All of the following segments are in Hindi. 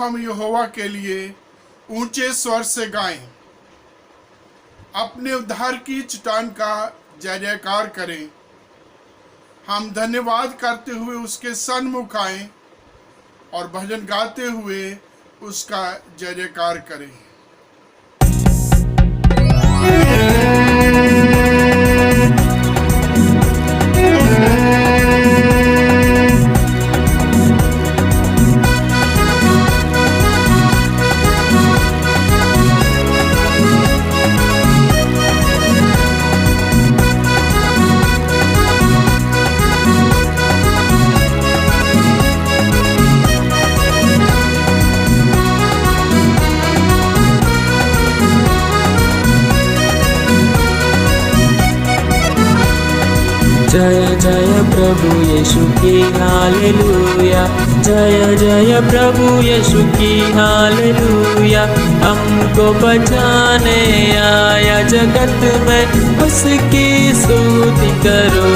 हम यहोवा के लिए ऊंचे स्वर से गाएं, अपने उद्धार की चट्टान का जय जयकार करें। हम धन्यवाद करते हुए उसके सन्मुख आएं और भजन गाते हुए उसका जय जयकार करें। जय जय प्रभु यीशु की हालेलुया, जय जय प्रभु यीशु की हालेलुया। हमको बचाने आया जगत में, उसकी स्तुति करो।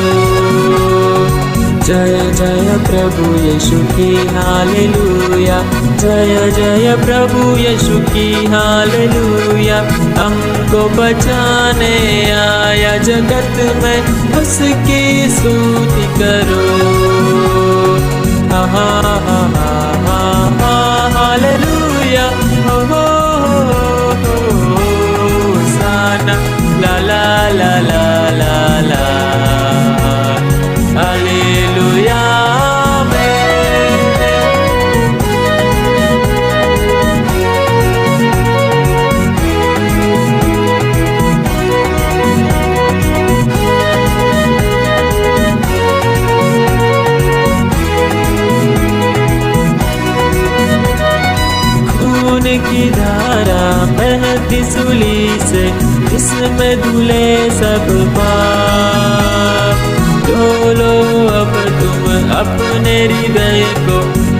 जय जय प्रभु यीशु की हालेलुया, जय जय प्रभु यीशु की हालेलुया। हमको बचाने आया जगत में, उसकी स्तुति करो। हा हा हा हा हा हालेलुया, हो हो साना ला ला ला ला ला ला हालेलुया। की धारा बहती सूली से, इसमें धुले सब पाप। डोलो अब तुम अपने हृदय को,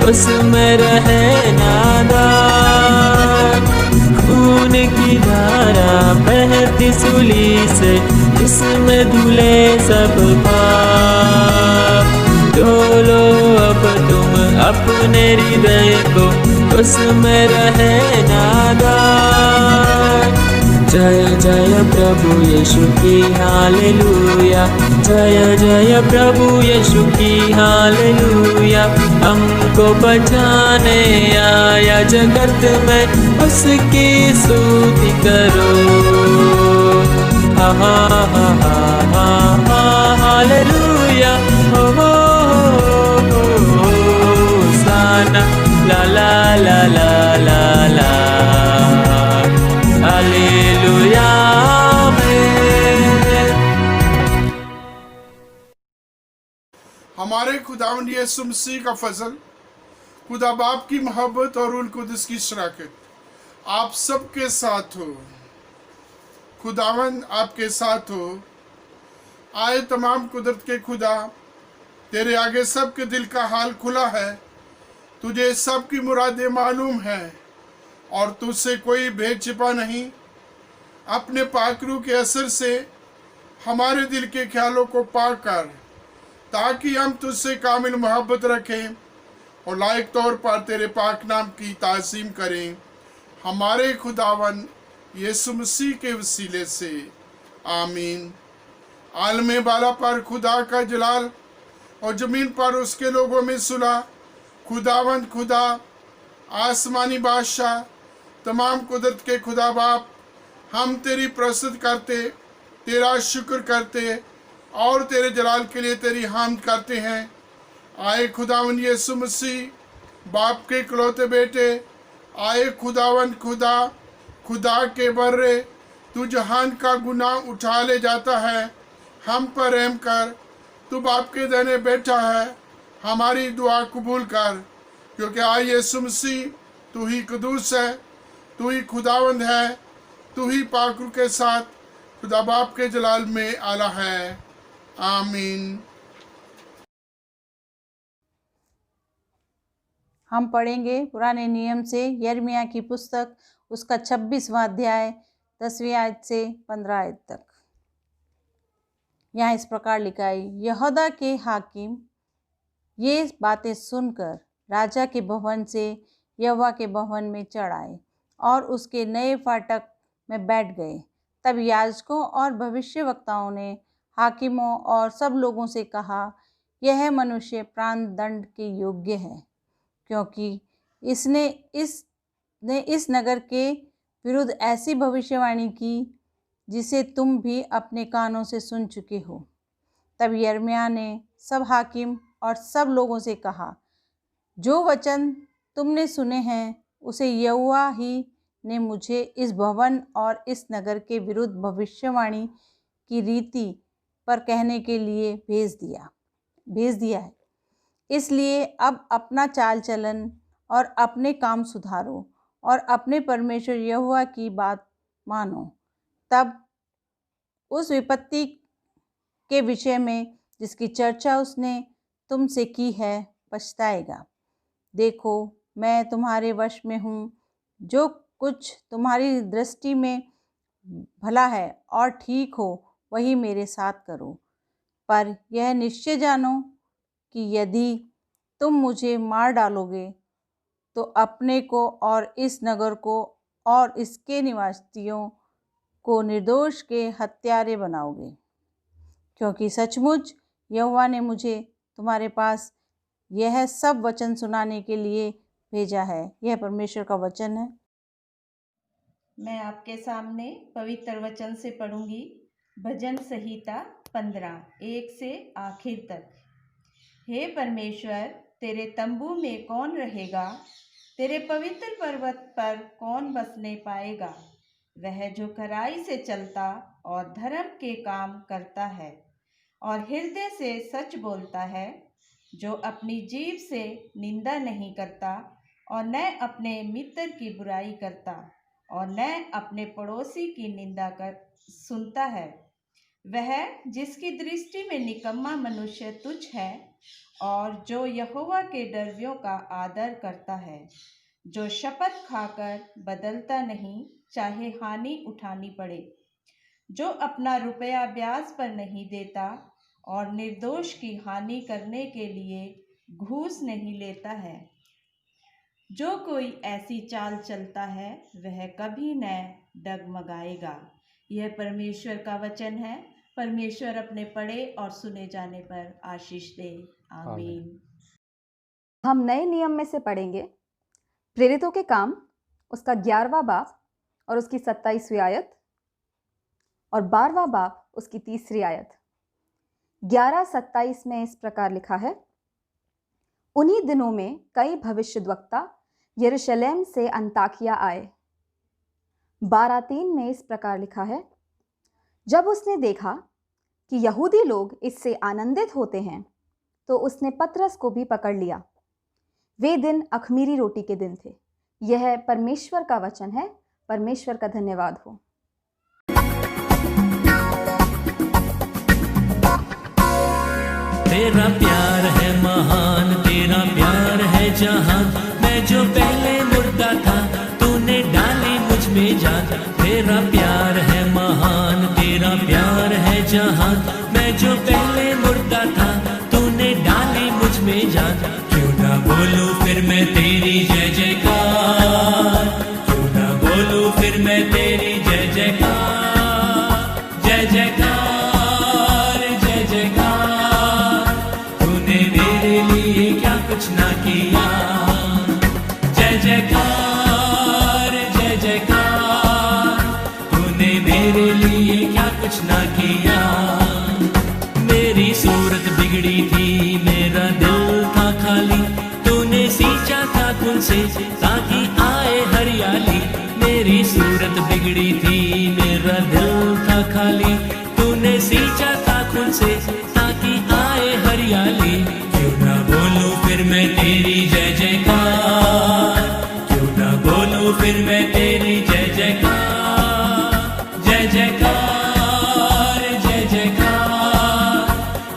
उसमें रहे नादान। खून की धारा बहती सूली से, इसमें धुले सब पाप। डोलो अब तुम अपने हृदय को, उसमें रहे नादान। जय जय प्रभु यीशु की हालेलुया, जय जय प्रभु यीशु की हालेलुया। हमको बचाने आया जगत में, उसकी स्तुति करो। हा हा हा हा हा हालेलुया, हो साना ला ला ला ला ला ला हालेलुया। हमारे खुदावंद यीशु मसीह का फजल, खुदा बाप की मोहब्बत और रूह कुदस की शराकत आप सबके साथ हो। खुदावंद आपके साथ हो। आए तमाम कुदरत के खुदा, तेरे आगे सबके दिल का हाल खुला है। तुझे सबकी मुरादें मालूम है और तुझसे कोई भेद छिपा नहीं। अपने पाक रूह के असर से हमारे दिल के ख्यालों को पाक कर, ताकि हम तुझसे कामिल मोहब्बत रखें और लायक तौर पर तेरे पाक नाम की ताज़ीम करें। हमारे खुदावन यीशु मसीह के वसीले से आमीन। आलम बाला पर खुदा का जलाल और ज़मीन पर उसके लोगों में सुलह। खुदावंद खुदा, आसमानी बादशाह, तमाम कुदरत के खुदा बाप, हम तेरी प्रस्तुत करते, तेरा शुक्र करते और तेरे जलाल के लिए तेरी हामद करते हैं। आए खुदावंद यीशु मसीह, बाप के इकलौते बेटे, आए खुदावंद खुदा, खुदा के बर्रे, तू जहान का गुनाह उठा ले जाता है, हम पर रहम कर। तू बाप के दाहिने बैठा है, हमारी दुआ कबूल कर, क्योंकि आए यीशु मसीह, तू ही कदूस है, तू ही खुदावंद है, तू ही पाक रूह के साथ खुदा बाप के जलाल में आला है। आमीन। हम पढ़ेंगे पुराने नियम से यिर्मयाह की पुस्तक, उसका 26वां अध्याय 10वीं आयत से 15 आयत तक। यहाँ इस प्रकार लिखा है, यहूदा के हाकिम ये बातें सुनकर राजा के भवन से यहोवा के भवन में चढ़ आए और उसके नए फाटक में बैठ गए। तब याजकों और भविष्यवक्ताओं ने हाकिमों और सब लोगों से कहा, यह मनुष्य प्राण दंड के योग्य है, क्योंकि इसने इस नगर के विरुद्ध ऐसी भविष्यवाणी की जिसे तुम भी अपने कानों से सुन चुके हो। तब यिर्मयाह ने सब हाकिम और सब लोगों से कहा, जो वचन तुमने सुने हैं उसे यहोवा ही ने मुझे इस भवन और इस नगर के विरुद्ध भविष्यवाणी की रीति पर कहने के लिए भेज दिया है। इसलिए अब अपना चाल चलन और अपने काम सुधारो और अपने परमेश्वर यहोवा की बात मानो। तब उस विपत्ति के विषय में जिसकी चर्चा उसने तुमसे की है पछताएगा। देखो, मैं तुम्हारे वश में हूँ, जो कुछ तुम्हारी दृष्टि में भला है और ठीक हो वही मेरे साथ करो। पर यह निश्चय जानो कि यदि तुम मुझे मार डालोगे तो अपने को और इस नगर को और इसके निवासियों को निर्दोष के हत्यारे बनाओगे, क्योंकि सचमुच यहोवा ने मुझे तुम्हारे पास यह सब वचन सुनाने के लिए भेजा है। यह परमेश्वर का वचन है। मैं आपके सामने पवित्र वचन से पढ़ूंगी। भजन संहिता 15 1 से आखिर तक। हे परमेश्वर, तेरे तंबू में कौन रहेगा? तेरे पवित्र पर्वत पर कौन बसने पाएगा? वह जो खराई से चलता और धर्म के काम करता है और हृदय से सच बोलता है, जो अपनी जीभ से निंदा नहीं करता और न अपने मित्र की बुराई करता और न अपने पड़ोसी की निंदा कर सुनता है। वह जिसकी दृष्टि में निकम्मा मनुष्य तुच्छ है और जो यहोवा के डरवियों का आदर करता है, जो शपथ खाकर बदलता नहीं, चाहे हानि उठानी पड़े, जो अपना रुपया ब्याज पर नहीं देता और निर्दोष की हानि करने के लिए घूस नहीं लेता है। जो कोई ऐसी चाल चलता है वह कभी न डगमगाएगा। यह परमेश्वर का वचन है। परमेश्वर अपने पढ़े और सुने जाने पर आशीष दे। आमीन। हम नए नियम में से पढ़ेंगे प्रेरितों के काम, उसका 11वां बाब और उसकी 27वीं आयत और 12वां बाब उसकी 3री आयत। 11:27 में इस प्रकार लिखा है, उन्हीं दिनों में कई भविष्यद्वक्ता यरूशलेम से अंताकिया आए। 12:3 में इस प्रकार लिखा है, जब उसने देखा कि यहूदी लोग इससे आनंदित होते हैं तो उसने पतरस को भी पकड़ लिया। वे दिन अख़मीरी रोटी के दिन थे। यह परमेश्वर का वचन है। परमेश्वर का धन्यवाद हो। तेरा प्यार है महान, तेरा प्यार है जहान। मैं जो पहले मुर्दा था तूने डाली मुझ में जान। तेरा प्यार है महान, तेरा प्यार है जहान। मैं जो पहले मुर्दा था तूने डाली मुझ में जान। क्यों ना बोलूं फिर मैं तेरी जय जयकार, क्यों ना बोलूं फिर मैं तेरी जय जयकार, जय जयकार, जय जयकार। तूने मेरे लिए क्या कुछ ना किया। जय जयकार, जय जयकार। तूने मेरे लिए क्या कुछ ना किया। मेरी सूरत बिगड़ी थी, मेरा दिल था खाली। तूने सींचा था खून से ताकि आए हरियाली। मेरी सूरत बिगड़ी थी, मेरा दिल था खाली। तूने सींचा था खून से ताकि आए हरियाली। क्यों ना बोलूं फिर मैं तेरी जय जयकार, क्यों ना बोलूं फिर मैं तेरी जय जयकार, जय जयकार, जय जयकार।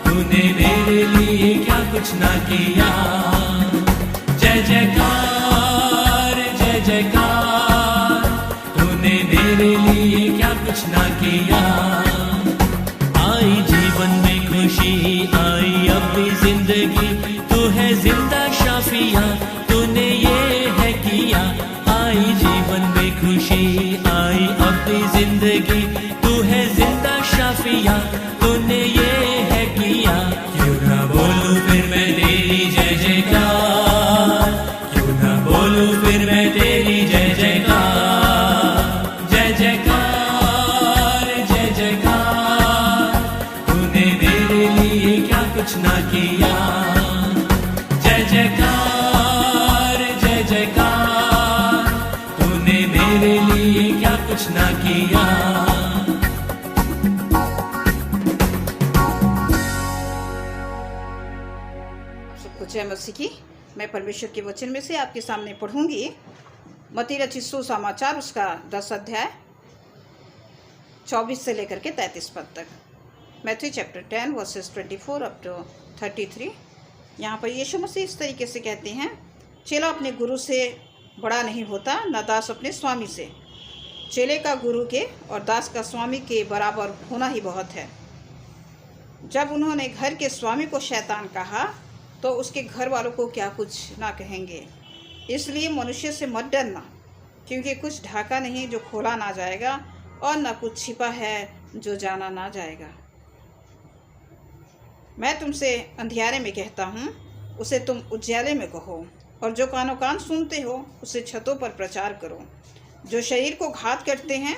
तूने मेरे लिए क्या कुछ ना किया। जय जयकार, जय जयकार। तूने मेरे लिए क्या कुछ ना किया। आई जीवन में खुशी, आई अपनी जिंदगी। तू है जिंदा शाफिया, तूने ये है कि पिया तूने ये है किया। क्यों ना बोलूं फिर मैं तेरी जय जयकार, क्यों ना बोलूं फिर मैं तेरी जय जयकार। जय जयकार जय जयकार, तूने मेरे लिए क्या कुछ ना किया। जय जयकार जय जयकार, तूने मेरे लिए क्या कुछ ना किया। सबको जय मसीह की। मैं परमेश्वर के वचन में से आपके सामने पढ़ूंगी मत्ती रचित सुसमाचार उसका 10 अध्याय 24 से लेकर के 33 पद तक। Matthew chapter 10 verses 24 up to 33। यहाँ पर यीशु मसीह इस तरीके से कहते हैं, चेला अपने गुरु से बड़ा नहीं होता, न दास अपने स्वामी से। चेले का गुरु के और दास का स्वामी के बराबर होना ही बहुत है। जब उन्होंने घर के स्वामी को शैतान कहा तो उसके घर वालों को क्या कुछ ना कहेंगे। इसलिए मनुष्य से मत डरना, क्योंकि कुछ ढाका नहीं जो खोला ना जाएगा, और न कुछ छिपा है जो जाना ना जाएगा। मैं तुमसे अंधियारे में कहता हूँ, उसे तुम उजियाले में कहो, और जो कानों कान सुनते हो उसे छतों पर प्रचार करो। जो शरीर को घात करते हैं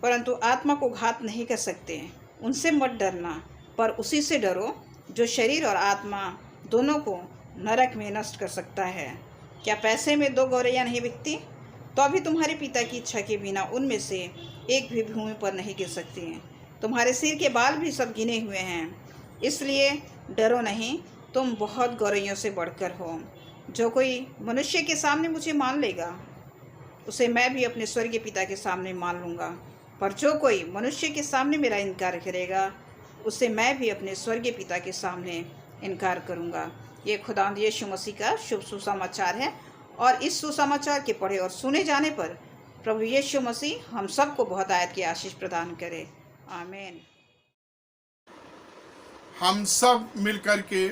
परंतु आत्मा को घात नहीं कर सकते, उनसे मत डरना, पर उसी से डरो जो शरीर और आत्मा दोनों को नरक में नष्ट कर सकता है। क्या पैसे में 2 गौरैया नहीं बिकती? तो अभी तुम्हारे पिता की इच्छा के बिना उनमें से एक भी भूमि पर नहीं गिर सकती हैं। तुम्हारे सिर के बाल भी सब गिने हुए हैं, इसलिए डरो नहीं, तुम बहुत गौरैयों से बढ़कर हो। जो कोई मनुष्य के सामने मुझे मान लेगा, उसे मैं भी अपने स्वर्गीय पिता के सामने मान लूँगा। पर जो कोई मनुष्य के सामने मेरा इनकार करेगा, उसे मैं भी अपने स्वर्गीय पिता के सामने इनकार करूँगा। ये खुदावंद यीशु मसीह का शुभ सुसमाचार है, और इस सुसमाचार के पढ़े और सुने जाने पर प्रभु यीशु मसीह हम सबको बहुत आयत की आशीष प्रदान करे। आमीन। हम सब मिलकर के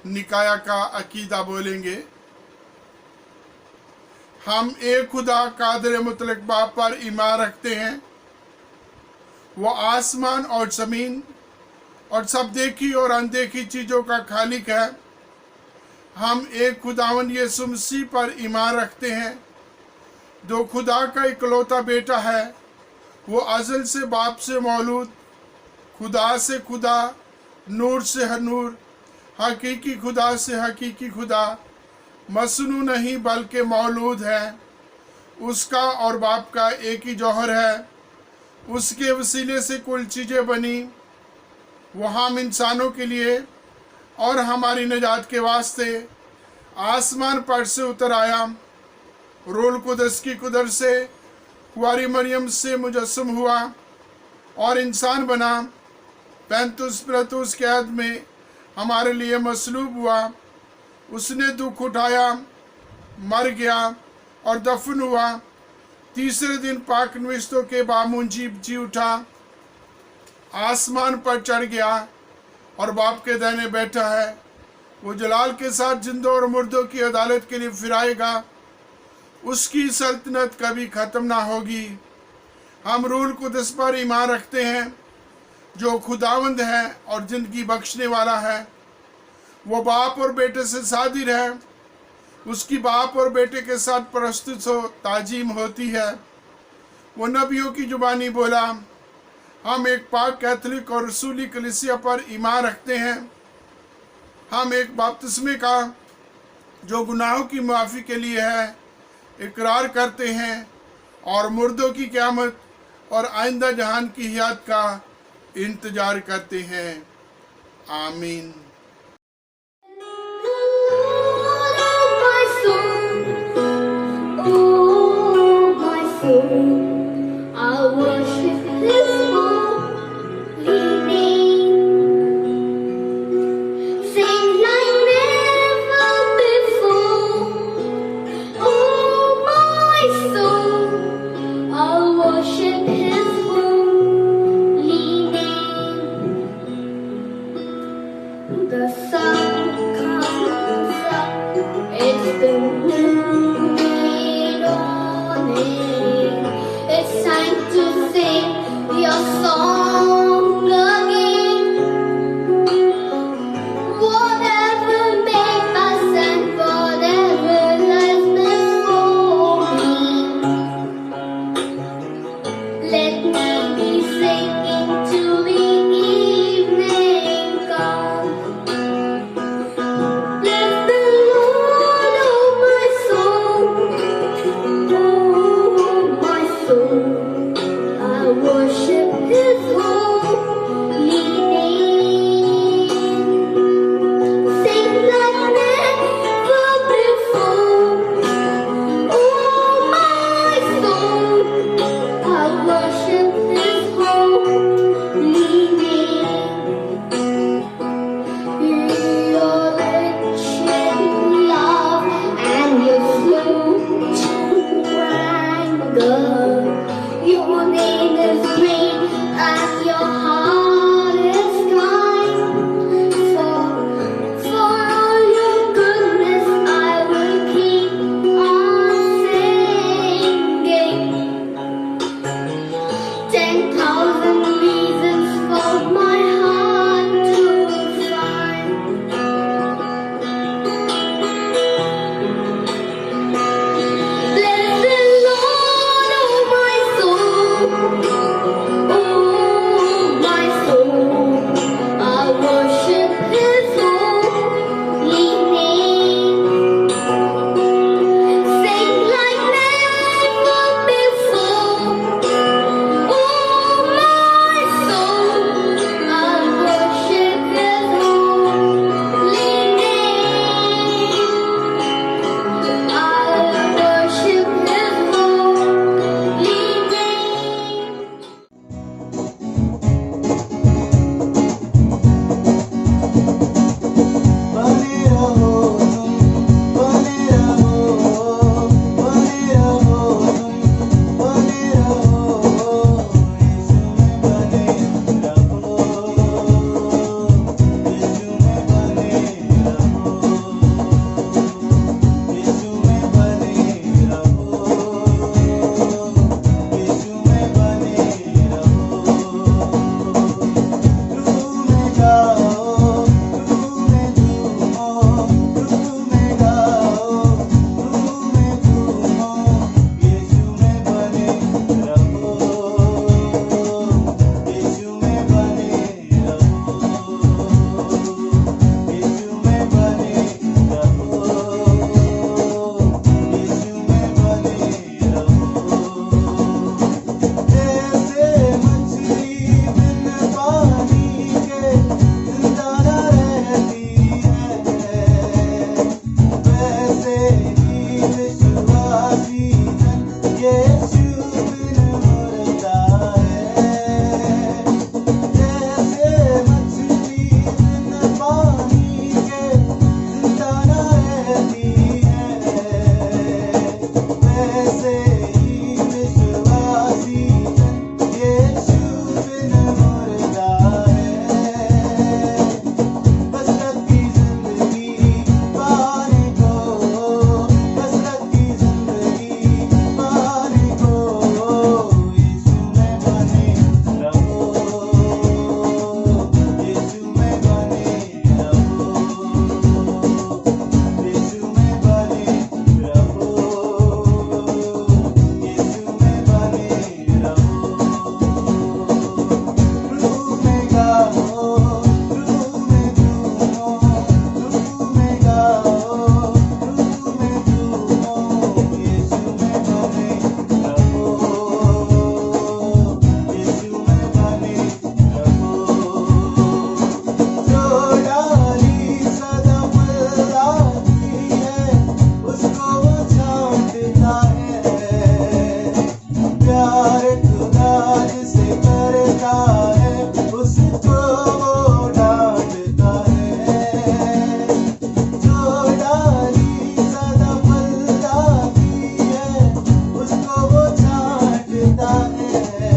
निकाया का अकीदा बोलेंगे। हम एक खुदा कादिर मुतलक बाप पर ईमान रखते हैं। वो आसमान और ज़मीन और सब देखी और अनदेखी चीज़ों का खालिक है। हम एक खुदावन यीशु मसीह पर ईमान रखते हैं, जो खुदा का इकलौता बेटा है। वो अज़ल से बाप से मौलूद, खुदा से खुदा, नूर से नूर, हकीकी खुदा से हकीकी खुदा, मसनू नहीं बल्कि मौलूद है। उसका और बाप का एक ही जौहर है। उसके वसीले से कुल चीज़ें बनी। वो हम इंसानों के लिए और हमारी निजात के वास्ते आसमान पर से उतर आया। रूह कुदस की कुदरत से कुंवारी मरियम से मुजस्सम हुआ और इंसान बना। पैंतुस पिलातुस के कैद में हमारे लिए मसलूब हुआ। उसने दुख उठाया, मर गया और दफन हुआ। तीसरे दिन पाक नविश्तों के बामून जी उठा, आसमान पर चढ़ गया और बाप के दाहिने बैठा है। वो जलाल के साथ जिंदों और मुर्दों की अदालत के लिए फिर आएगा। उसकी सल्तनत कभी ख़त्म ना होगी। हम रूह कुदस पर ईमान रखते हैं, जो खुदावंद है और जिंदगी बख्शने वाला है। वो बाप और बेटे से सादिर है। उसकी बाप और बेटे के साथ प्रस्तुत हो ताजीम होती है। वो नबियों की जुबानी बोला। हम एक पाक कैथोलिक और रसूली कलीसिया पर ईमान रखते हैं। हम एक बपतिस्मे का, जो गुनाहों की माफ़ी के लिए है, इकरार करते हैं और मुर्दों की क़यामत और आइंदा जहान की हयात का इंतजार करते हैं। आमीन। The sun comes up, it's been moving your song again. Whatever may pass and whatever lies before me, let me be sinking to the evening come. Bless the Lord, oh my soul, I worship His holy name. Sing like never before. Oh, my soul, I worship His holy name. You're rich in love and you're slow to anger. Your name is great and your heart is kind. For all your goodness, I will keep on singing. 10,000 reasons for my heart to find. Bless the Lord, oh my soul, I worship His holy name. Sing like never before. Oh, my soul, I worship His holy name. I worship His holy name. बने रहो तुम, बने रहो, बने रहो तुम, बने रहो, यीशु में बने रहो, यीशु में बने रहो, यीशु में बने रहो, यीशु में बने रहो। रूह में जाओ, रूह में झूमो, रूह में गाओ, रूह में झूमो, यीशु में बने रहो, यीशु में बने रहो, यीशु में बने रहो, यीशु में बने रहो। जैसे मछली बिन पानी के जिंदा न रहती है, वैसे ही विश्वासी जन यीशु बिन मरता है। जैसे मछली बिन पानी के जिंदा न रहती है, वैसे ही विश्वासी जन यीशु बिन मरता है। कसरत की जिंदगी पाने को, कसरत की जिंदगी पाने को, यीशु में बने रहो, यीशु में बने रहो, यीशु में बने रहो, यीशु में बने रहो। रूह में गाओ, रूह में झूमो, रूह में गाओ, रूह में झूमो, यीशु में बने रहो, यीशु में बने रहो। जो डाली सदा फलदाती है, उसको वो छांटता है। प्यार खुदा जिसे करता है, उसको वो डांटता है। जो डाली सदा फलदाती है, उसको वो छांटता है।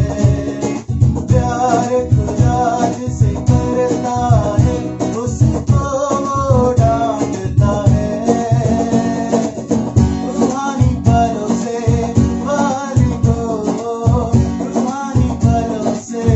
प्यार खुदा जिसे करता है, उसको वो डांटता है। रूहानी फलों से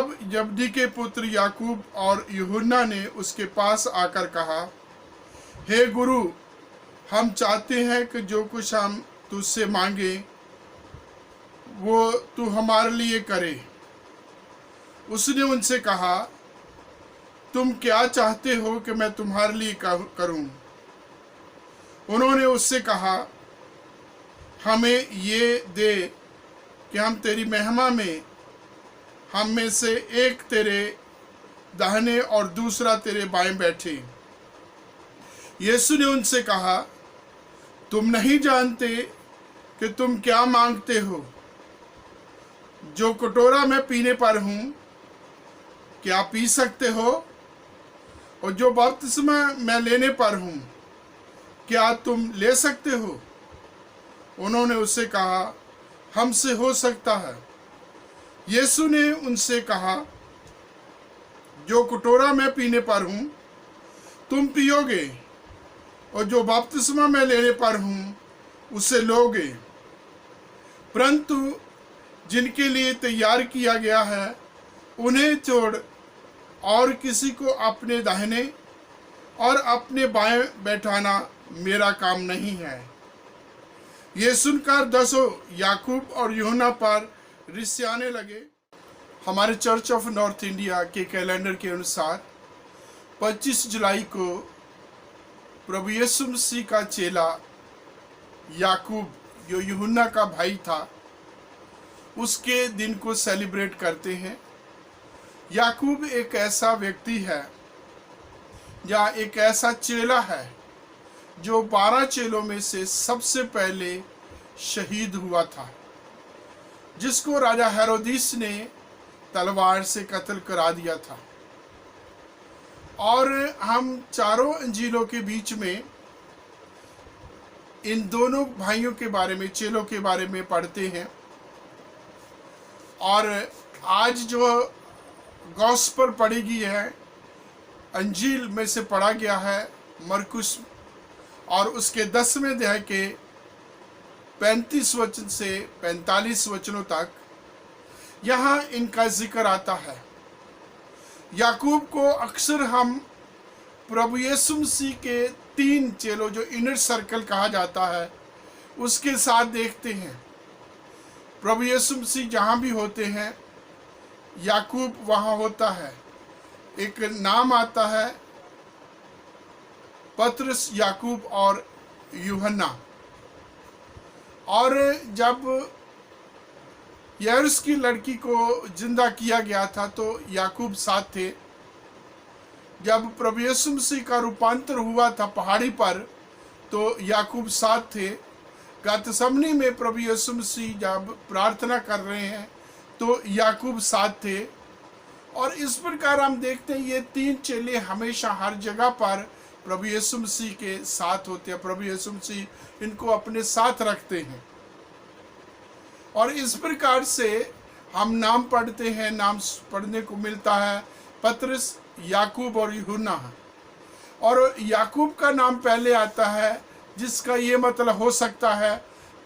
तब जब्दी के पुत्र याकूब और यूहन्ना ने उसके पास आकर कहा, हे गुरु, हम चाहते हैं कि जो कुछ हम तुझसे मांगे वो तू हमारे लिए करे। उसने उनसे कहा, तुम क्या चाहते हो कि मैं तुम्हारे लिए करूं? उन्होंने उससे कहा, हमें ये दे कि हम तेरी महिमा में हम में से एक तेरे दाहिने और दूसरा तेरे बाएं बैठे। यीशु ने उनसे कहा, तुम नहीं जानते कि तुम क्या मांगते हो। जो कटोरा मैं पीने पर हूं, क्या पी सकते हो? और जो बपतिस्मा मैं लेने पर हूं, क्या तुम ले सकते हो? उन्होंने उससे कहा, हमसे हो सकता है। यीशु ने उनसे कहा, जो कटोरा मैं पीने पर हूं तुम पियोगे, और जो बपतिस्मा मैं लेने पर हूं उसे लोगे, परंतु जिनके लिए तैयार किया गया है उन्हें छोड़ और किसी को अपने दाहिने और अपने बाएं बैठाना मेरा काम नहीं है। ये सुनकर दसों याकूब और यूहन्ना पर रिसियाने लगे। हमारे चर्च ऑफ नॉर्थ इंडिया के कैलेंडर के अनुसार 25 जुलाई को प्रभु यीशु मसीह का चेला याकूब, जो यूहन्ना का भाई था, उसके दिन को सेलिब्रेट करते हैं। याकूब एक ऐसा व्यक्ति है या एक ऐसा चेला है जो 12 चेलों में से सबसे पहले शहीद हुआ था, जिसको राजा हेरोदिस ने तलवार से कत्ल करा दिया था। और हम चारों अंजीलों के बीच में इन दोनों भाइयों के बारे में, चेलों के बारे में पढ़ते हैं। और आज जो गॉस्पेल पढ़ी गई है, अंजील में से पढ़ा गया है मरकुस, और उसके 10वें अध्याय के 35 वचन से 45 वचनों तक यहाँ इनका जिक्र आता है। याकूब को अक्सर हम प्रभु यीशु मसीह के 3 चेलों, जो इनर सर्कल कहा जाता है, उसके साथ देखते हैं। प्रभु यीशु मसीह जहाँ भी होते हैं, याकूब वहाँ होता है। एक नाम आता है पतरस, याकूब और यूहन्ना। और जब याइरुस की लड़की को जिंदा किया गया था तो याकूब साथ थे। जब प्रभु यीशु मसीह का रूपांतर हुआ था पहाड़ी पर, तो याकूब साथ थे। गतसमनी में प्रभु यीशु मसीह जब प्रार्थना कर रहे हैं तो याकूब साथ थे। और इस प्रकार हम देखते हैं ये 3 चेले हमेशा हर जगह पर प्रभु यीशु मसीह के साथ होते हैं। प्रभु यीशु मसीह इनको अपने साथ रखते हैं। और इस प्रकार से हम नाम पढ़ते हैं, नाम पढ़ने को मिलता है पतरस, याकूब और यूहन्ना। और याकूब का नाम पहले आता है, जिसका ये मतलब हो सकता है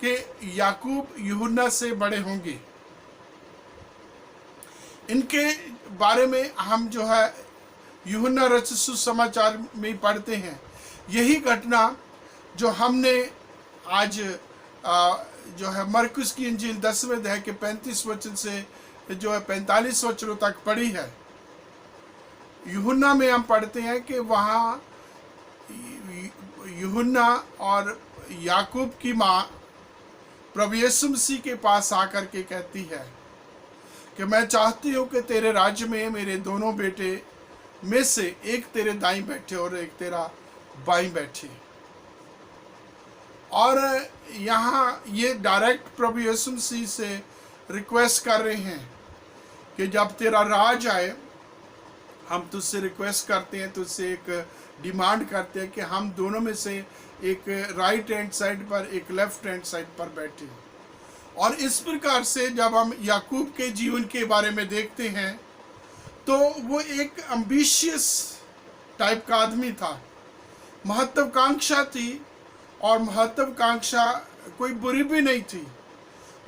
कि याकूब यूहन्ना से बड़े होंगे। इनके बारे में हम जो है यूहन्ना रचित सुसमाचार में पढ़ते हैं। यही घटना जो हमने आज जो है मरकुस की इंजील 10वें अध्याय के 35 वचन से जो है 45 वचनों तक पढ़ी है। यूहन्ना में हम पढ़ते हैं कि वहाँ यूहन्ना और याकूब की माँ प्रभु यीशु मसीह के पास आकर के कहती है कि मैं चाहती हूँ कि तेरे राज्य में मेरे दोनों बेटे में से एक तेरे दाईं बैठे और एक तेरा बाईं बैठे। और यहाँ ये डायरेक्ट प्रभु यीशु मसीह से रिक्वेस्ट कर रहे हैं कि जब तेरा राज आए, हम तुझसे रिक्वेस्ट करते हैं, तुझसे एक डिमांड करते हैं कि हम दोनों में से एक राइट हैंड साइड पर, एक लेफ्ट हैंड साइड पर बैठे। और इस प्रकार से जब हम याकूब के जीवन के बारे में देखते हैं तो वो एक एम्बिशियस टाइप का आदमी था। महत्वाकांक्षा थी, और महत्वाकांक्षा कोई बुरी भी नहीं थी।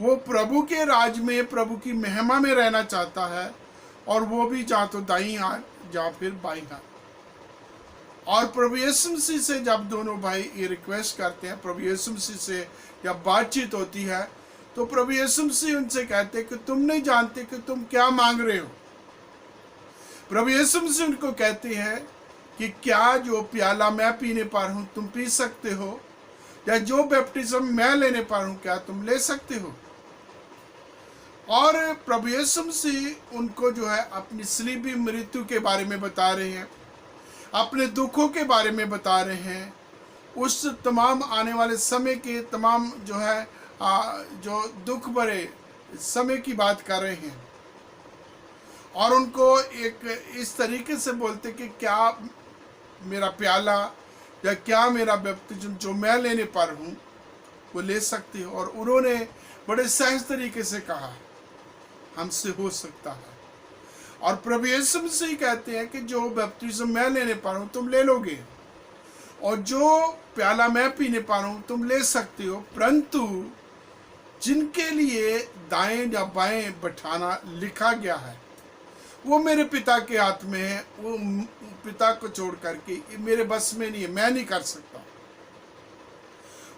वो प्रभु के राज में, प्रभु की महिमा में रहना चाहता है। और वो भी या तो दाईं हाथ या फिर बाईं हाथ। और प्रभु यीशु मसीह से जब दोनों भाई ये रिक्वेस्ट करते हैं, प्रभु यीशु मसीह से जब बातचीत होती है, तो प्रभु यीशु मसीह उनसे कहते हैं कि तुम नहीं जानते कि तुम क्या मांग रहे हो। प्रभु यीशु मसीह उनको कहते हैं कि क्या जो प्याला मैं पीने पर हूं तुम पी सकते हो, या जो बैप्टिज्म मैं लेने पर हूं क्या तुम ले सकते हो। और प्रभु यीशु मसीह उनको जो है अपनी सलीबी मृत्यु के बारे में बता रहे हैं, अपने दुखों के बारे में बता रहे हैं, उस तमाम आने वाले समय के तमाम जो है जो दुख भरे समय की बात कर रहे हैं। और उनको एक इस तरीके से बोलते कि क्या मेरा प्याला या क्या मेरा बैप्टिज्म जो मैं लेने पर हूँ वो ले सकते हो। और उन्होंने बड़े सहज तरीके से कहा हमसे हो सकता है। और प्रभु यीशु मसीह कहते हैं कि जो बैप्टिज्म मैं लेने पर हूँ तुम ले लोगे, और जो प्याला मैं पीने पर हूँ तुम ले सकते हो, परंतु जिनके लिए दाएं या बाएं बैठाना लिखा गया है वो मेरे पिता के हाथ में है, वो पिता को छोड़ करके मेरे बस में नहीं है, मैं नहीं कर सकता।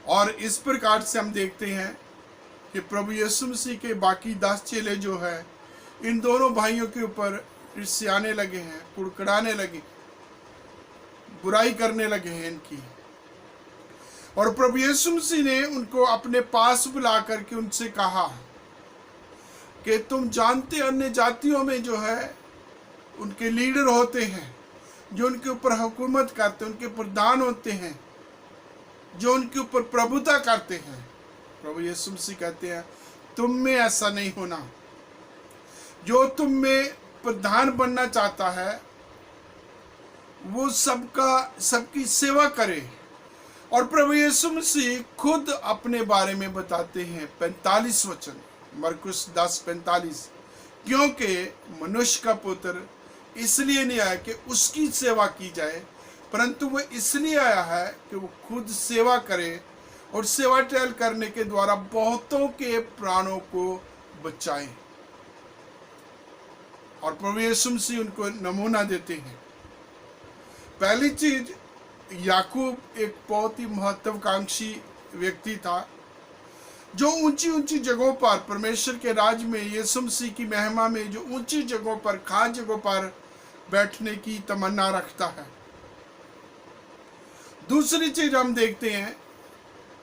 और इस प्रकार से हम देखते हैं कि प्रभु यीशु मसीह के बाकी 10 चेले जो है इन दोनों भाइयों के ऊपर ईर्ष्याने लगे हैं, कुड़कुड़ाने लगे, बुराई करने लगे हैं इनकी। और प्रभु यीशु मसीह ने उनको अपने पास बुला करके उनसे कहा कि तुम जानते अन्य जातियों में जो है उनके लीडर होते हैं, जो उनके ऊपर हुकूमत करते हैं, उनके प्रधान होते हैं, जो उनके ऊपर प्रभुता करते हैं। प्रभु यीशु मसीह कहते हैं तुम में ऐसा नहीं होना। जो तुम में प्रधान बनना चाहता है वो सबकी सेवा करे। और प्रभु यीशु मसीह खुद अपने बारे में बताते हैं 45 वचन, मरकुस 10:45, क्योंकि मनुष्य का पुत्र इसलिए नहीं आया कि उसकी सेवा की जाए, परंतु वो इसलिए आया है कि वो खुद सेवा करे और सेवा टहल करने के द्वारा बहुतों के प्राणों को बचाए। और प्रभु यीशु मसीह उनको नमूना देते हैं। पहली चीज, याकूब एक बहुत ही महत्वाकांक्षी व्यक्ति था, जो ऊंची ऊंची जगहों पर परमेश्वर के राज में, यीशु मसीह की महिमा में, जो ऊंची जगहों पर, खास जगहों पर बैठने की तमन्ना रखता है। दूसरी चीज हम देखते हैं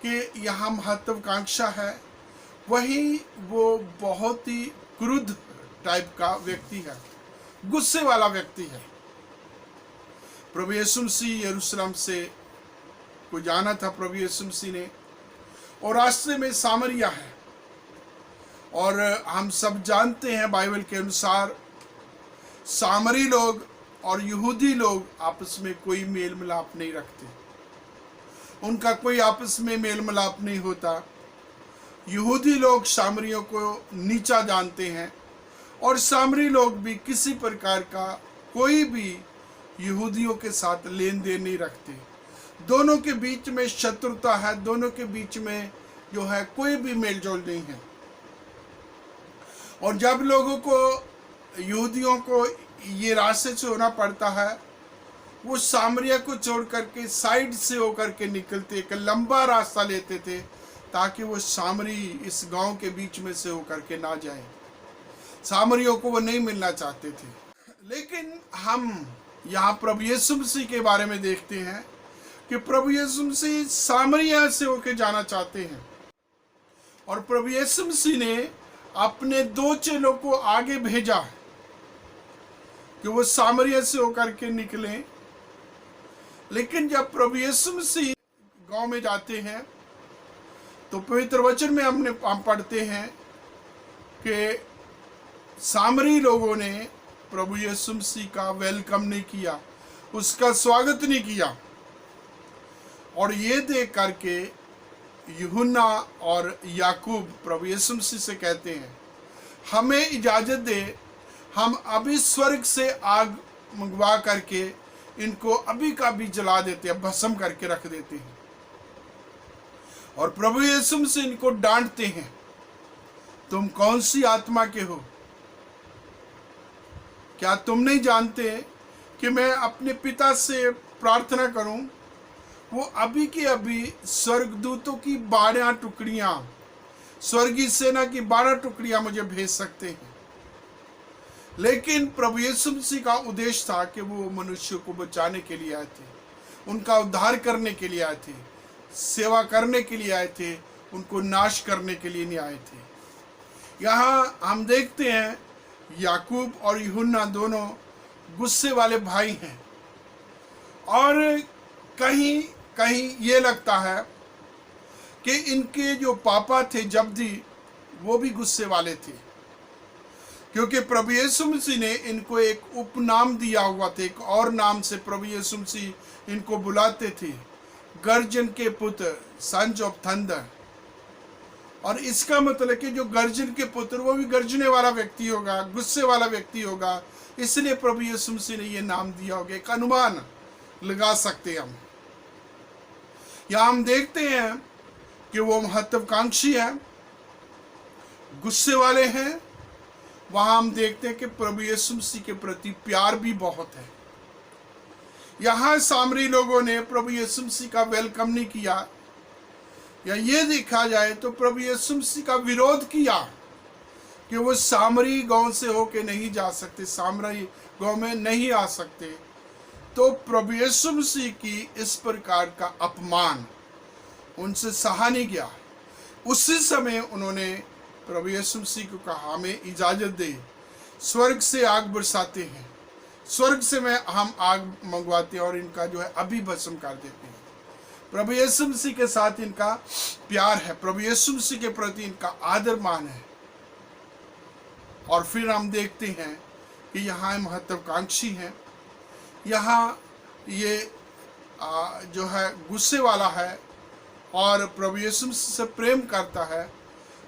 कि यहाँ महत्वाकांक्षा है, वही वो बहुत ही क्रुद्ध टाइप का व्यक्ति है, गुस्से वाला व्यक्ति है। प्रभु यीशु मसीह यरूशलेम से को जाना था प्रभु यीशु मसीह ने, और रास्ते में सामरिया है। और हम सब जानते हैं बाइबल के अनुसार सामरी लोग और यहूदी लोग आपस में कोई मेल मिलाप नहीं रखते, उनका कोई आपस में मेल मिलाप नहीं होता। यहूदी लोग सामरियों को नीचा जानते हैं, और सामरी लोग भी किसी प्रकार का कोई भी यहूदियों के साथ लेन देन नहीं रखते। दोनों के बीच में शत्रुता है, दोनों के बीच में जो है कोई भी मेलजोल नहीं है। और जब लोगों को, यहूदियों को ये रास्ते से होना पड़ता है, वो सामरिया को छोड़ करके साइड से होकर के निकलते, एक लंबा रास्ता लेते थे ताकि वो सामरी इस गांव के बीच में से होकर के ना जाए। सामरियों को वो नहीं मिलना चाहते थे। लेकिन हम यहाँ प्रभु यीशु मसीह के बारे में देखते हैं कि प्रभु यीशु मसीह सामरिया से होकर जाना चाहते हैं, और प्रभु यीशु मसीह ने अपने 2 चेलों को आगे भेजा कि वो सामरिया से होकर के निकलें। लेकिन जब प्रभु यीशु मसीह गांव में जाते हैं तो पवित्र वचन में हम पढ़ते हैं कि सामरी लोगों ने प्रभु यीशु मसीह का वेलकम नहीं किया, उसका स्वागत नहीं किया। और ये देख करके यूहन्ना और याकूब प्रभु यीशु मसीह से कहते हैं हमें इजाज़त दे, हम अभी स्वर्ग से आग मंगवा करके इनको अभी का भी जला देते हैं, भस्म करके रख देते हैं। और प्रभु यीशु मसीह इनको डांटते हैं, तुम कौन सी आत्मा के हो? क्या तुम नहीं जानते कि मैं अपने पिता से प्रार्थना करूं, वो अभी के अभी स्वर्गदूतों की 12 टुकड़ियां, स्वर्गीय सेना की 12 टुकड़ियां मुझे भेज सकते हैं। लेकिन प्रभु यीशु मसीह का उद्देश्य था कि वो मनुष्य को बचाने के लिए आए थे, उनका उद्धार करने के लिए आए थे, सेवा करने के लिए आए थे, उनको नाश करने के लिए नहीं आए थे। यहाँ हम देखते हैं याकूब और यूहन्ना दोनों गुस्से वाले भाई हैं, और कहीं कहीं ये लगता है कि इनके जो पापा थे जब्दी, वो भी गुस्से वाले थे, क्योंकि प्रभु यीशु मसीह ने इनको एक उपनाम दिया हुआ था। एक और नाम से प्रभु यीशु मसीह इनको बुलाते थे, गर्जन के पुत्र, सन्स ऑफ थंडर। और इसका मतलब कि जो गर्जन के पुत्र, वो भी गर्जने वाला व्यक्ति होगा, गुस्से वाला व्यक्ति होगा, इसलिए प्रभु यीशु मसीह ने ये नाम दिया होगा। एक अनुमान लगा सकते हैं हम। यहाँ हम देखते हैं कि वो महत्वाकांक्षी है, गुस्से वाले हैं। वहां हम देखते हैं कि प्रभु यीशु मसीह के प्रति प्यार भी बहुत है। यहाँ सामरी लोगों ने प्रभु यीशु मसीह का वेलकम नहीं किया, या ये देखा जाए तो प्रभु यीशु मसीह का विरोध किया कि वो सामरी गांव से होके नहीं जा सकते, सामरी गांव में नहीं आ सकते। तो प्रभु यीशु मसीह की इस प्रकार का अपमान उनसे सहा नहीं गया। उसी समय उन्होंने प्रभु यीशु मसीह को कहा, हमें इजाजत दे, स्वर्ग से आग बरसाते हैं, स्वर्ग से हम आग मंगवाते हैं और इनका जो है अभी भस्म कर देते हैं। प्रभु यीशु मसीह के साथ इनका प्यार है, प्रभु यीशु मसीह के प्रति इनका आदर मान है। और फिर हम देखते हैं कि यहाँ महत्वाकांक्षी हैं, यहाँ ये जो है गुस्से वाला है और प्रभु यीशु मसीह से प्रेम करता है,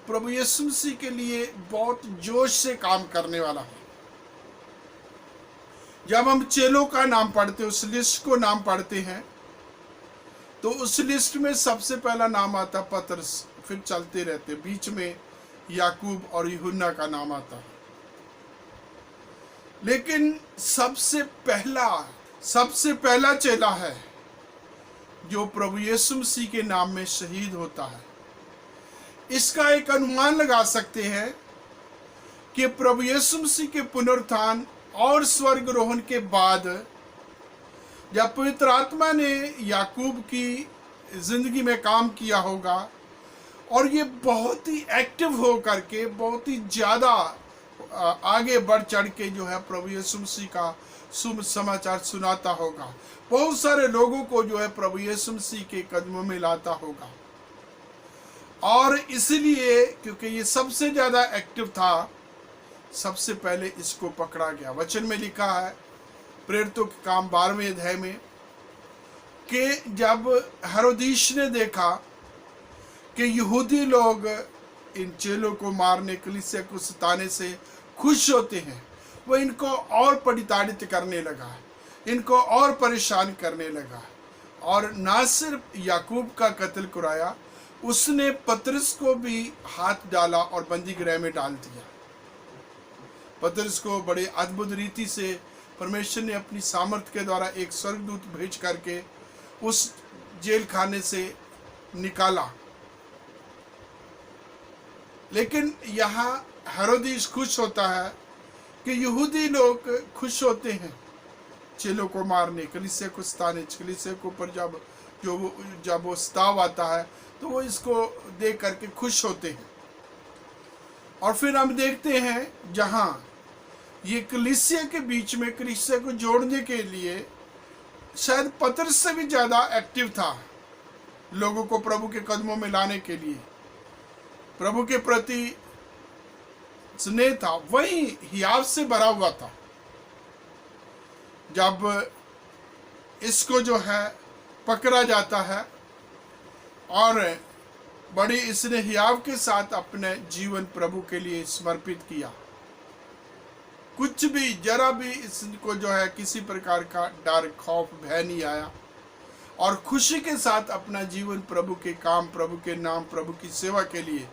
प्रभु यीशु मसीह के लिए बहुत जोश से काम करने वाला है। जब हम चेलों का नाम पढ़ते, उस लिस्ट को नाम पढ़ते हैं, तो उस लिस्ट में सबसे पहला नाम आता पतरस, फिर चलते रहते, बीच में याकूब और यूहन्ना का नाम आता है। लेकिन सबसे पहला चेला है जो प्रभु यीशु मसीह के नाम में शहीद होता है। इसका एक अनुमान लगा सकते हैं कि प्रभु यीशु मसीह के पुनरुत्थान और स्वर्गरोहण के बाद जब पवित्र आत्मा ने याकूब की जिंदगी में काम किया होगा और ये बहुत ही एक्टिव हो करके, बहुत ही ज़्यादा आगे बढ़ चढ़ के जो है प्रभु यीशु मसीह का शुभ समाचार सुनाता होगा, बहुत सारे लोगों को जो है प्रभु यीशु मसीह के कदमों में लाता होगा। और इसलिए क्योंकि ये सबसे ज़्यादा एक्टिव था, सबसे पहले इसको पकड़ा गया। वचन में लिखा है प्रेरितों के काम 12वें अध्याय में कि जब हेरोदेस ने देखा कि यहूदी लोग इन चेलों को मारने, कलीसिया को सताने से खुश होते हैं, वो इनको और प्रताड़ित करने लगा, इनको और परेशान करने लगा। और ना सिर्फ याकूब का कत्ल कराया, उसने पतरस को भी हाथ डाला और बंदी गृह में डाल दिया। पतरस को बड़े अद्भुत रीति से परमेश्वर ने अपनी सामर्थ्य के द्वारा एक स्वर्गदूत भेज करके उस जेल खाने से निकाला। लेकिन यहाँ हेरोदेस खुश होता है कि यहूदी लोग खुश होते हैं चेलों को मारने, कलीसिया को सताने, कलीसिया के ऊपर जब वो सताव आता है तो वो इसको देख करके खुश होते हैं। और फिर हम देखते हैं जहाँ ये कलीसिया के बीच में, कलीसिया को जोड़ने के लिए शायद पतरस से भी ज़्यादा एक्टिव था, लोगों को प्रभु के कदमों में लाने के लिए, प्रभु के प्रति स्नेह था, वही हियाव से भरा हुआ था। जब इसको जो है पकड़ा जाता है और बड़ी इसने हियाव के साथ अपने जीवन प्रभु के लिए समर्पित किया, कुछ भी जरा भी इसको जो है किसी प्रकार का डर, खौफ, भय नहीं आया और खुशी के साथ अपना जीवन प्रभु के काम, प्रभु के नाम, प्रभु की सेवा के लिए,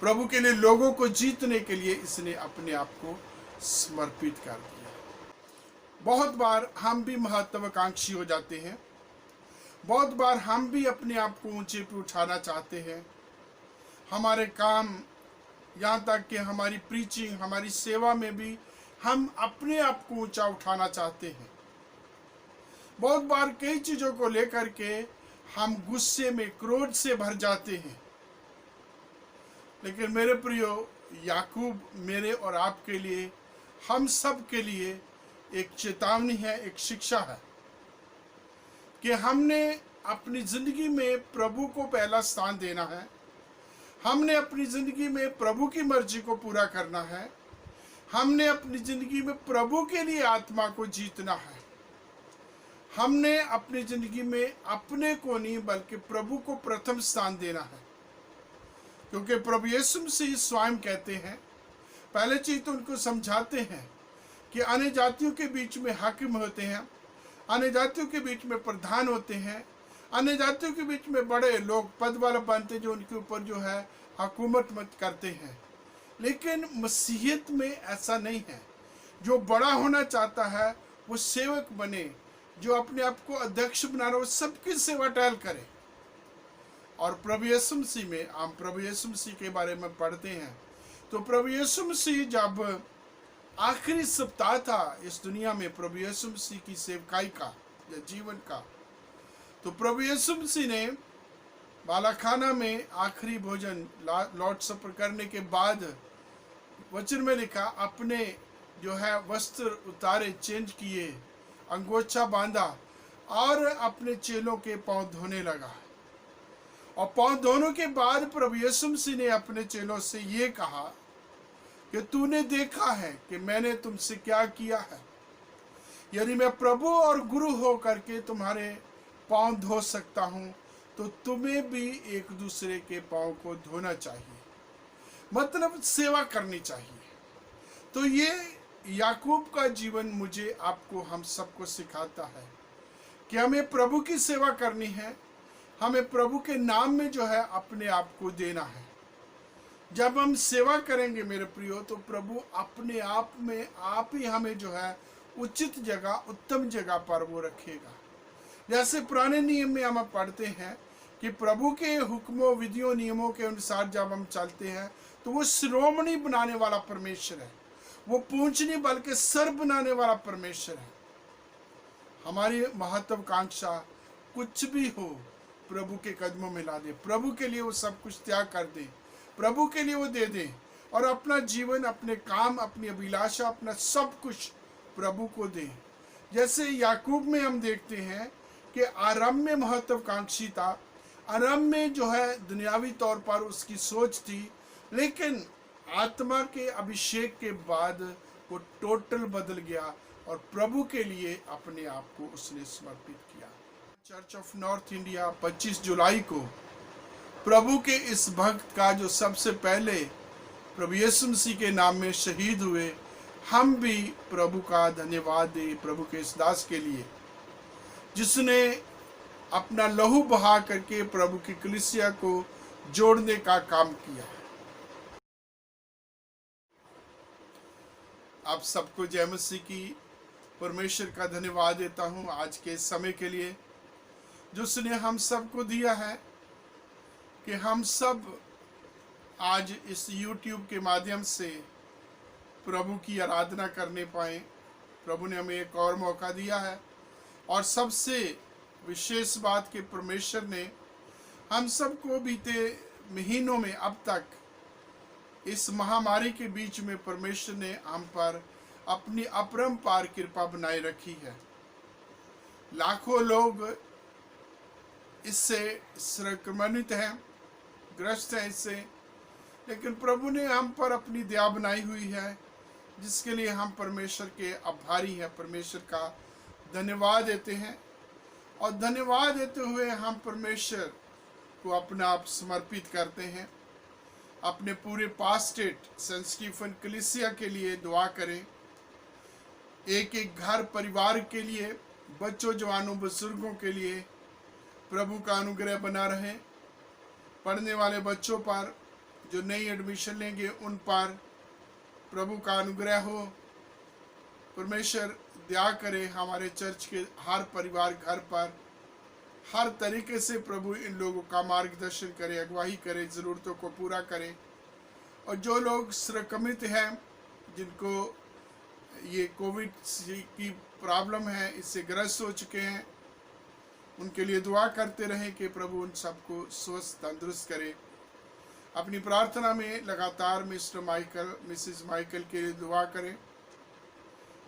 प्रभु के लिए लोगों को जीतने के लिए इसने अपने आप को समर्पित कर दिया। बहुत बार हम भी महत्वाकांक्षी हो जाते हैं, बहुत बार हम भी अपने आप को ऊंचे पे उठाना चाहते हैं। हमारे काम, यहाँ तक कि हमारी प्रीचिंग, हमारी सेवा में भी हम अपने आप को ऊंचा उठाना चाहते हैं। बहुत बार कई चीज़ों को लेकर के हम गुस्से में, क्रोध से भर जाते हैं। लेकिन मेरे प्रियो, याकूब मेरे और आपके लिए, हम सब के लिए एक चेतावनी है, एक शिक्षा है कि हमने अपनी ज़िंदगी में प्रभु को पहला स्थान देना है। हमने अपनी ज़िंदगी में प्रभु की मर्जी को पूरा करना है। हमने अपनी ज़िंदगी में प्रभु के लिए आत्मा को जीतना है। हमने अपनी ज़िंदगी में अपने को नहीं बल्कि प्रभु को प्रथम स्थान देना है, क्योंकि प्रभु यीशु मसीह स्वयं कहते हैं, पहले चीज तो उनको समझाते हैं कि अन्य जातियों के बीच में हाकिम होते हैं, अन्य जातियों के बीच में प्रधान होते हैं, अन्य जातियों के बीच में बड़े लोग पद वाला बनते जो उनके ऊपर जो है हुकूमत मत करते हैं। लेकिन मसीहियत में ऐसा नहीं है। जो बड़ा होना चाहता है वो सेवक बने, जो अपने आप को अध्यक्ष बना रहा हो सबकी सेवा टहल करे। और प्रभु यीशु मसीह में हम प्रभु यीशु मसीह के बारे में पढ़ते हैं तो प्रभु यीशु मसीह जब आखिरी सप्ताह था इस दुनिया में, प्रभु यीशु मसीह की सेवकाई का या जीवन का, तो प्रभु यीशु मसीह ने बालाखाना में आखिरी भोजन लॉर्ड सपर करने के बाद वचन में लिखा, अपने जो है वस्त्र उतारे, चेंज किए, अंगोछा बांधा और अपने चेलों के पांव धोने लगा। और पांव धोने के बाद प्रभु यीशु मसीह ने अपने चेलों से ये कहा कि तूने देखा है कि मैंने तुमसे क्या किया है। यदि मैं प्रभु और गुरु हो करके तुम्हारे पांव धो सकता हूं तो तुम्हें भी एक दूसरे के पांव को धोना चाहिए, मतलब सेवा करनी चाहिए। तो ये याकूब का जीवन मुझे, आपको, हम सबको सिखाता है कि हमें प्रभु की सेवा करनी है, हमें प्रभु के नाम में जो है अपने आप को देना है। जब हम सेवा करेंगे मेरे प्रियो, तो प्रभु अपने आप में आप ही हमें जो है उचित जगह, उत्तम जगह पर वो रखेगा। जैसे पुराने नियम में हम पढ़ते हैं कि प्रभु के हुक्मों, विधियों, नियमों के अनुसार जब हम चलते हैं तो वो श्रोमणी बनाने वाला परमेश्वर है, वो पूंछ नहीं बल्कि सर बनाने वाला परमेश्वर है। हमारी महत्वाकांक्षा कुछ भी हो प्रभु के कदमों में ला दे, प्रभु के लिए वो सब कुछ त्याग कर दे, प्रभु के लिए वो दे दे और अपना जीवन, अपने काम, अपनी अभिलाषा, अपना सब कुछ प्रभु को दे। जैसे याकूब में हम देखते हैं कि आरंभ में महत्वाकांक्षी था, आरंभ में जो है दुनियावी तौर पर उसकी सोच थी, लेकिन आत्मा के अभिषेक के बाद वो टोटल बदल गया और प्रभु के लिए अपने आप को उसने समर्पित किया। चर्च ऑफ नॉर्थ इंडिया 25 जुलाई को प्रभु के इस भक्त का जो सबसे पहले प्रभु यीशु मसीह के नाम में शहीद हुए, हम भी प्रभु का धन्यवाद दें प्रभु के इस दास के लिए जिसने अपना लहू बहा करके प्रभु की कलीसिया को जोड़ने का काम किया। आप सबको जय मसीह की, परमेश्वर का धन्यवाद देता हूं आज के समय के लिए जो उसने हम सबको दिया है कि हम सब आज इस YouTube के माध्यम से प्रभु की आराधना करने पाए। प्रभु ने हमें एक और मौका दिया है और सबसे विशेष बात कि परमेश्वर ने हम सबको बीते महीनों में अब तक इस महामारी के बीच में परमेश्वर ने हम पर अपनी अपरंपार कृपा बनाए रखी है। लाखों लोग इससे संक्रमित हैं, ग्रस्त हैं इससे, लेकिन प्रभु ने हम पर अपनी दया बनाई हुई है जिसके लिए हम परमेश्वर के आभारी हैं, परमेश्वर का धन्यवाद देते हैं। और धन्यवाद देते हुए हम परमेश्वर को अपना आप समर्पित करते हैं। अपने पूरे पास्टेट सेंट स्टीफन कलीसिया के लिए दुआ करें, एक एक घर परिवार के लिए, बच्चों, जवानों, बुजुर्गों के लिए प्रभु का अनुग्रह बना रहे। पढ़ने वाले बच्चों पर, जो नई एडमिशन लेंगे उन पर प्रभु का अनुग्रह हो। परमेश्वर दया करे हमारे चर्च के हर परिवार घर पर, हर तरीके से प्रभु इन लोगों का मार्गदर्शन करे, अगुवाई करे, ज़रूरतों को पूरा करे। और जो लोग संक्रमित हैं, जिनको ये कोविड की प्रॉब्लम है, इससे ग्रस्त हो चुके हैं, उनके लिए दुआ करते रहें कि प्रभु उन सबको स्वस्थ तंदुरुस्त करे। अपनी प्रार्थना में लगातार मिस्टर माइकल, मिसेस माइकल के लिए दुआ करें।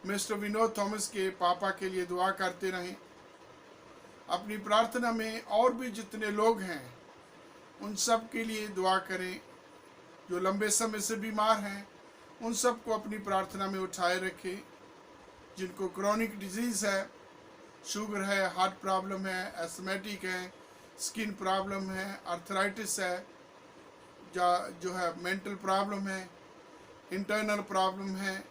मिस्टर विनोद थॉमस के पापा के लिए दुआ करते रहें। अपनी प्रार्थना में और भी जितने लोग हैं उन सब के लिए दुआ करें। जो लंबे समय से बीमार हैं उन सबको अपनी प्रार्थना में उठाए रखें। जिनको क्रोनिक डिजीज़ है, शुगर है, हार्ट प्रॉब्लम है, एस्थमेटिक है, स्किन प्रॉब्लम है, आर्थराइटिस है, जो है मेंटल प्रॉब्लम है, इंटरनल प्रॉब्लम है,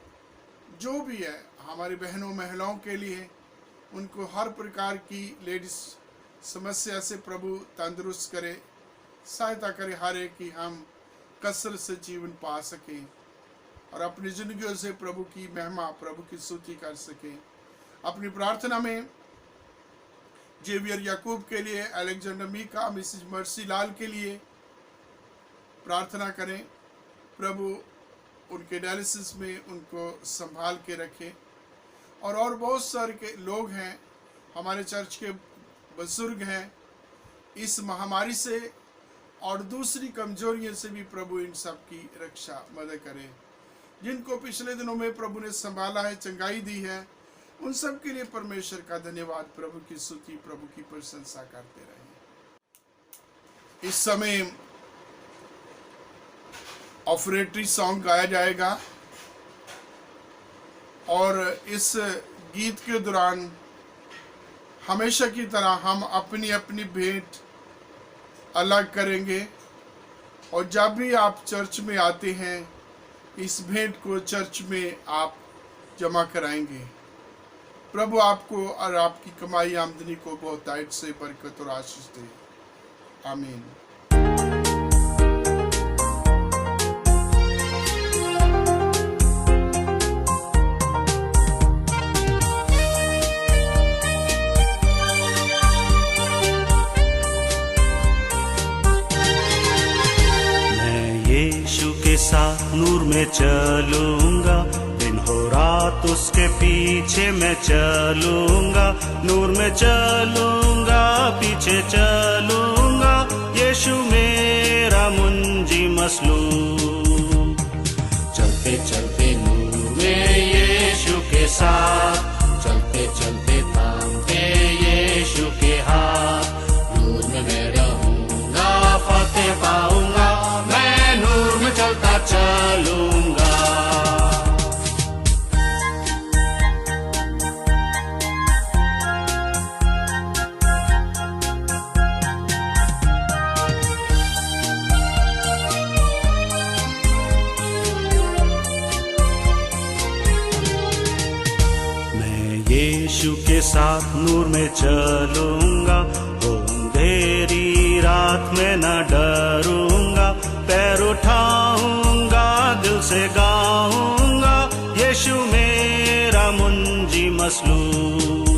जो भी है, हमारी बहनों महिलाओं के लिए उनको हर प्रकार की लेडीज समस्या से प्रभु तंदुरुस्त करे, सहायता करे हर एक की हम कसरत से जीवन पा सकें और अपनी जिंदगियों से प्रभु की महिमा, प्रभु की स्तुति कर सकें। अपनी प्रार्थना में जेवियर याकूब के लिए, अलेक्जेंडर मीका, मिसेस मर्सी लाल के लिए प्रार्थना करें। प्रभु उनके डायलिसिस में उनको संभाल के रखें। और बहुत सारे के लोग हैं, हमारे चर्च के बुजुर्ग हैं, इस महामारी से और दूसरी कमजोरियों से भी प्रभु इन सब की रक्षा मदद करें। जिनको पिछले दिनों में प्रभु ने संभाला है, चंगाई दी है, उन सब के लिए परमेश्वर का धन्यवाद, प्रभु की स्तुति, प्रभु की प्रशंसा करते रहें। इस समय ऑफरेटरी सॉन्ग गाया जाएगा और इस गीत के दौरान हमेशा की तरह हम अपनी अपनी भेंट अलग करेंगे। और जब भी आप चर्च में आते हैं, इस भेंट को चर्च में आप जमा कराएंगे। प्रभु आपको और आपकी कमाई आमदनी को बहुतायत से बरकत और आशीष दे। आमीन। साथ नूर में चलूंगा, दिन हो रात उसके पीछे मैं चलूंगा। नूर में चलूंगा, पीछे चलूंगा, यीशु मेरा मुंजी मसलूम। चलते चलते नूर में यीशु के साथ, चलते चलते थामते यीशु के हाथ। नूर में मैं रहूंगा, फतेह पाऊंगा, नूर में चलता चलूंगा। मैं यीशु के साथ नूर में चलूंगा, हो अंधेरी रात में न डरूंगा। पैर उठाऊंगा, दिल से गाऊंगा, यीशु मेरा मुंजी मसलूम।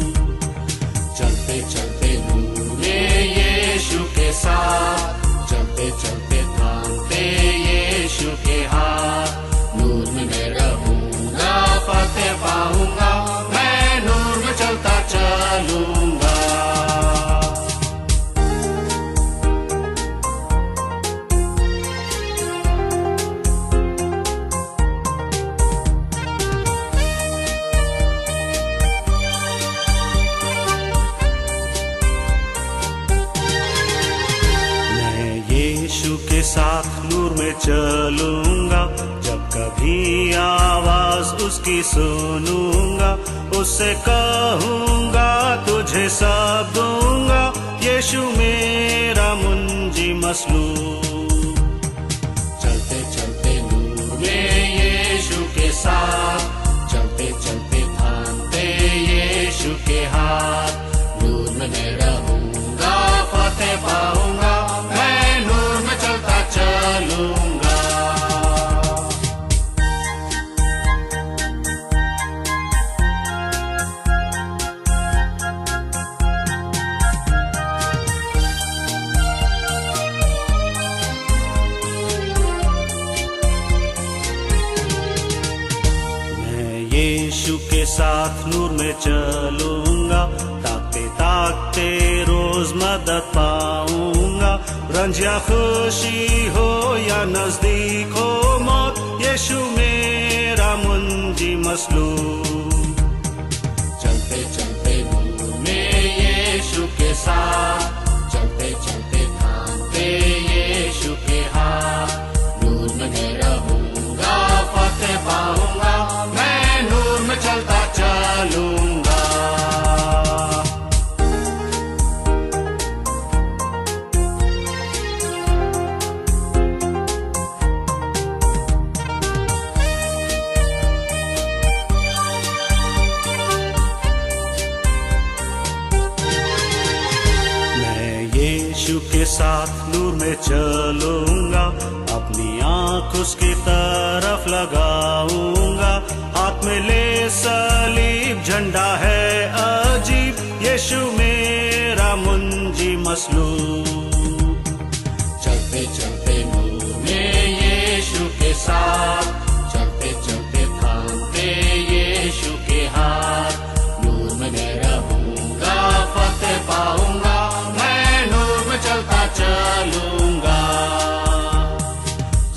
चलते चलते नूर में यीशु के साथ, चलते चलते थामते यीशु के हाथ। नूर में मैं रहूंगा, फतेह पाऊंगा, मैं नूर में चलता चलूंगा। के साथ नूर में चलूंगा, जब कभी आवाज उसकी सुनूंगा, उससे कहूंगा तुझे सब दूंगा, यीशु मेरा मुंजी मसलूम। चलते चलते नूर में यीशु के साथ, चलते चलते थामते यीशु के हाथ। नूर में मैं रहूंगा, फतेह पाऊंगा, मैं नूर में चलता चलूंगा। रंज या खुशी हो या नजदीक हो मौत, यीशु मेरा मुंजी मसलूब। चलते चलते नूर में यीशु के साथ, चलते चलते थामते यीशु के हाथ। नूर में मैं रहूंगा, फतेह पाऊंगा, मैं नूर में चलता चलूंगा। यीशु के साथ नूर में चलूंगा, अपनी आंख उसकी तरफ लगाऊंगा। हाथ में ले सलीब, झंडा है अजीब, यीशु मेरा मुंजी मसलूब। चलते चलते नूर में यीशु के साथ, चलते चलते थामते यीशु के हाथ। नूर में मैं रहूंगा, फतेह पाऊंगा, चलता चलूंगा।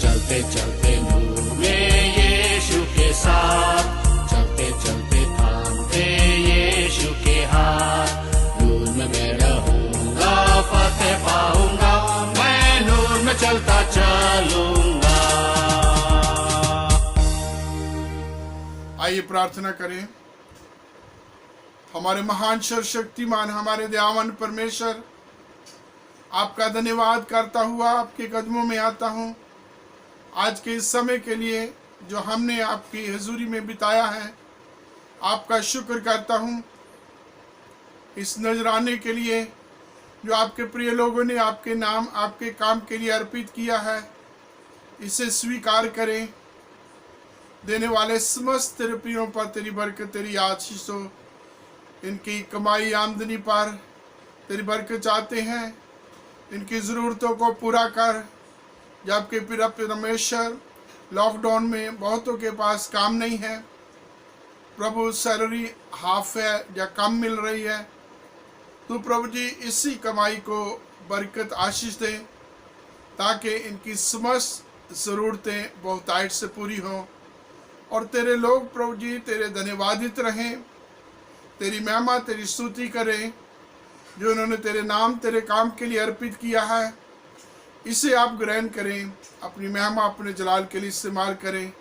चलते चलते नूर में यीशु के साथ, चलते चलते थामते यीशु के हाथ। नूर में मैं रहूंगा, फतेह पाऊंगा, मैं नूर में चलता चलूंगा। आइए प्रार्थना करें। हमारे महान सर्वशक्तिमान, हमारे दयावान परमेश्वर, आपका धन्यवाद करता हुआ आपके कदमों में आता हूँ आज के इस समय के लिए जो हमने आपकी हजूरी में बिताया है। आपका शुक्र करता हूँ इस नजराने के लिए जो आपके प्रिय लोगों ने आपके नाम, आपके काम के लिए अर्पित किया है। इसे स्वीकार करें। देने वाले समस्त तेरे प्रियों पर तेरी बरकत, तेरी आशीष हो। इनकी कमाई आमदनी पर तेरी बरकत चाहते हैं। इनकी ज़रूरतों को पूरा कर। जबकि परमेश्वर लॉकडाउन में बहुतों के पास काम नहीं है, प्रभु सैलरी हाफ है या कम मिल रही है, तो प्रभु जी इसी कमाई को बरकत आशीष दे ताकि इनकी समस्त ज़रूरतें बहुतायत से पूरी हों और तेरे लोग प्रभु जी तेरे धन्यवादित रहें, तेरी महिमा तेरी स्तुति करें। जो उन्होंने तेरे नाम तेरे काम के लिए अर्पित किया है, इसे आप ग्रहण करें, अपनी महिमा अपने जलाल के लिए इस्तेमाल करें।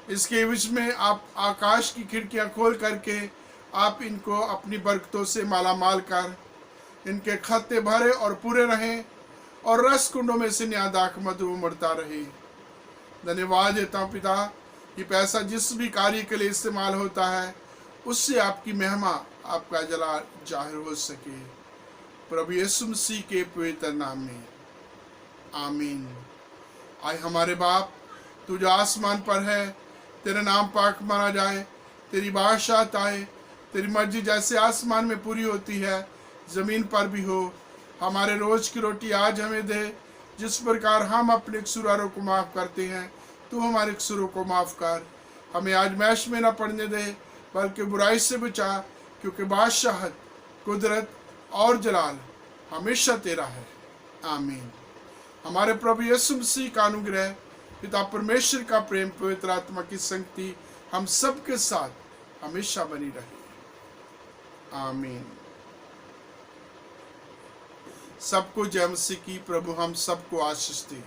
इसके विषय में आप आकाश की खिड़कियां खोल करके आप इनको अपनी बरकतों से मालामाल कर, इनके खाते भरे और पूरे रहें और रस कुंडों में से न्यादाख मधु उमड़ता रहे। धन्यवाद देता हूँ पिता, ये पैसा जिस भी कार्य के लिए इस्तेमाल होता है उससे आपकी महिमा, आपका जलाल जाहिर हो सके। प्रभु यीशु मसीह के पवित्र नाम में आमीन। आए हमारे बाप, तू जो आसमान पर है, तेरा नाम पाक माना जाए, तेरी बादशाहत आए, तेरी मर्जी जैसे आसमान में पूरी होती है ज़मीन पर भी हो। हमारे रोज़ की रोटी आज हमें दे, जिस प्रकार हम अपने कसूरों को माफ़ करते हैं, तू हमारे कसूरों को माफ़ कर। हमें आज मैश में न पड़ने दे, बल्कि बुराई से बचा, क्योंकि बादशाहत, कुदरत और जलाल हमेशा तेरा है। आमीन। हमारे प्रभु यीशु मसीह का अनुग्रह, पिता परमेश्वर का प्रेम, पवित्र आत्मा की संगति हम सब के साथ हमेशा बनी रहे। आमीन। सबको जय मसीह की। प्रभु हम सबको आशीष दे।